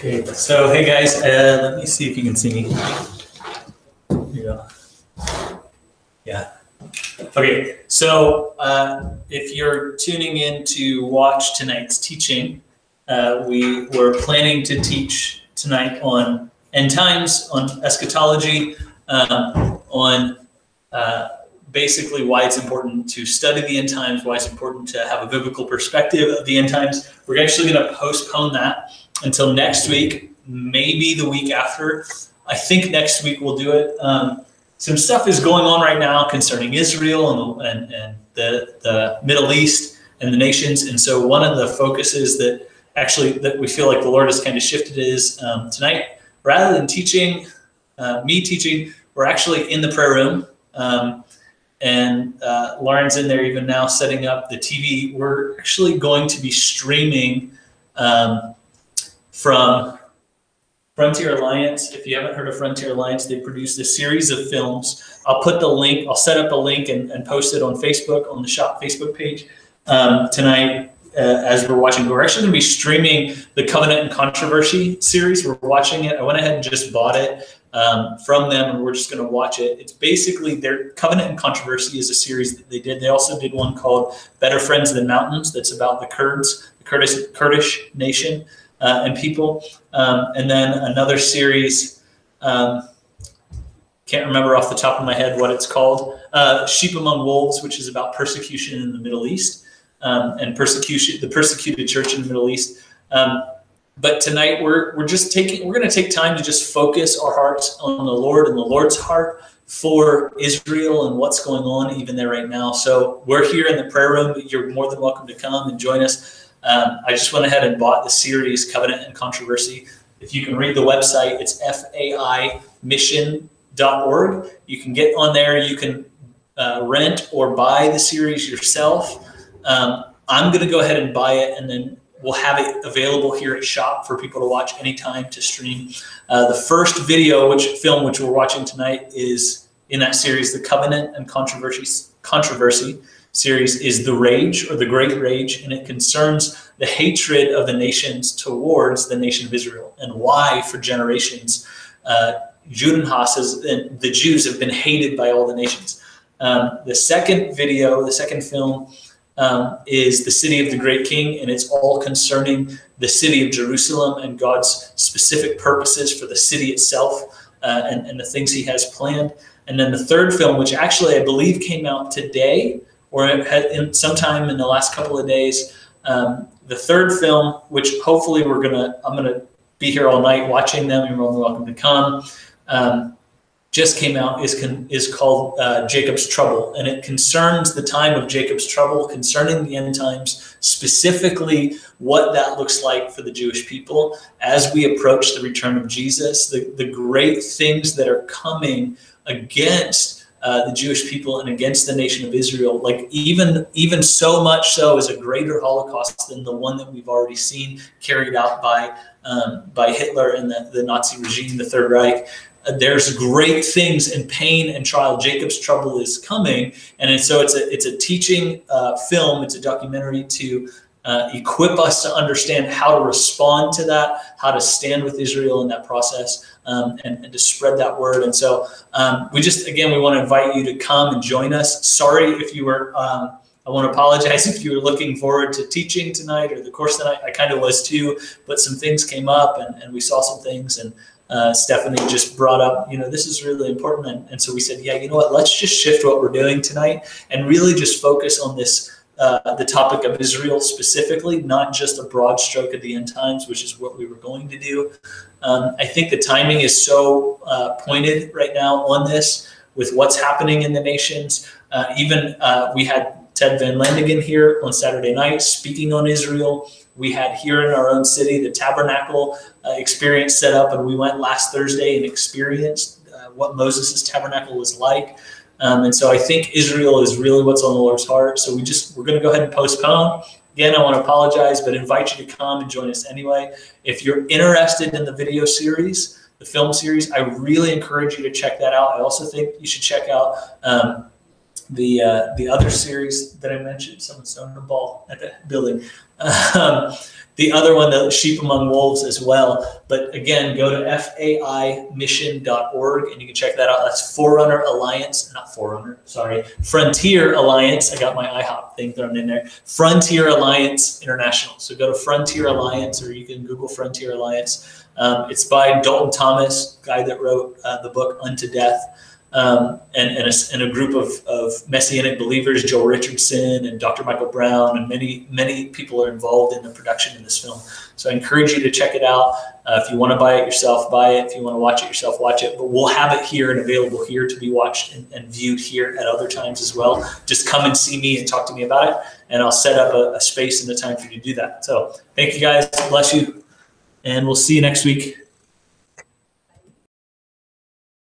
Okay, so hey guys, let me see if you can see me. Yeah. Yeah. Okay, so if you're tuning in to watch tonight's teaching, we were planning to teach tonight on end times, on eschatology, on basically why it's important to study the end times, why it's important to have a biblical perspective of the end times. We're actually going to postpone that until next week, maybe the week after. I think next week we'll do it. Some stuff is going on right now concerning Israel and the Middle East and the nations. And so one of the focuses that we feel like the Lord has kind of shifted is tonight, rather than teaching, me teaching, we're actually in the prayer room. And Lauren's in there even now setting up the TV. We're actually going to be streaming from Frontier Alliance. If you haven't heard of Frontier Alliance, they produced a series of films. I'll put the link, I'll set up a link and post it on Facebook, on the shop Facebook page tonight as we're watching. We're actually going to be streaming the Covenant and Controversy series. We're watching it. I went ahead and just bought it from them, and we're just going to watch it. It's basically their Covenant and Controversy is a series that they did. They also did one called Better Friends Than Mountains that's about the Kurds, the Kurdish nation and people. And then another series, can't remember off the top of my head what it's called, Sheep Among Wolves, which is about persecution in the Middle East and the persecuted church in the Middle East. But tonight we're going to take time to just focus our hearts on the Lord and the Lord's heart for Israel and what's going on even there right now. So we're here in the prayer room. You're more than welcome to come and join us. I just went ahead and bought the series Covenant and Controversy. If you can read the website, it's faimission.org. You can get on there. You can rent or buy the series yourself. I'm going to go ahead and buy it, and then we'll have it available here at shop for people to watch anytime to stream. The first film which we're watching tonight is in that series, the Covenant and Controversy series, is The Rage, or The Great Rage, and it concerns the hatred of the nations towards the nation of Israel and why for generations Judenhass and the Jews have been hated by all the nations. The second film is The City of the Great King, and it's all concerning the city of Jerusalem and God's specific purposes for the city itself and the things he has planned. And then the third film, which actually I believe came out today or sometime in the last couple of days, the third film, which hopefully I'm gonna be here all night watching them. You're more than welcome to come. Just came out, is called Jacob's Trouble, and it concerns the time of Jacob's trouble, concerning the end times, specifically what that looks like for the Jewish people as we approach the return of Jesus, the great things that are coming against the Jewish people and against the nation of Israel, like even so much so as a greater Holocaust than the one that we've already seen carried out by Hitler and the Nazi regime, the Third Reich. There's great things in pain and trial. Jacob's Trouble is coming, and so it's a teaching film. It's a documentary to equip us to understand how to respond to that, how to stand with Israel in that process, and to spread that word. And so we want to invite you to come and join us. Sorry if you were. I want to apologize if you were looking forward to teaching tonight or the course tonight. I kind of was too, but some things came up, and we saw some things, and Stephanie just brought up, this is really important. And so we said, yeah, you know what, let's just shift what we're doing tonight and really just focus on this, the topic of Israel specifically, not just a broad stroke of the end times, which is what we were going to do. I think the timing is so pointed right now on this with what's happening in the nations. We had Ted Van Landingen here on Saturday night speaking on Israel. We had here in our own city the tabernacle experience set up, and we went last Thursday and experienced what Moses' tabernacle was like. And so I think Israel is really what's on the Lord's heart. So we're going to go ahead and postpone. Again, I want to apologize, but invite you to come and join us anyway. If you're interested in the video series, the film series, I really encourage you to check that out. I also think you should check out the other series that I mentioned. Someone's throwing a ball at the building. The other one, the Sheep Among Wolves, as well. But again, go to faimission.org and you can check that out. That's Forerunner Alliance, not Forerunner, sorry, Frontier Alliance. I got my IHOP thing thrown in there. Frontier Alliance International. So go to Frontier Alliance, or you can Google Frontier Alliance. It's by Dalton Thomas, guy that wrote the book Unto Death. And a group of Messianic believers, Joel Richardson and Dr. Michael Brown, and many people are involved in the production of this film. So I encourage you to check it out. If you want to buy it yourself, buy it. If you want to watch it yourself, watch it. But we'll have it here and available here to be watched and viewed here at other times as well. Just come and see me and talk to me about it, and I'll set up a space and a time for you to do that. So thank you guys. Bless you. And we'll see you next week.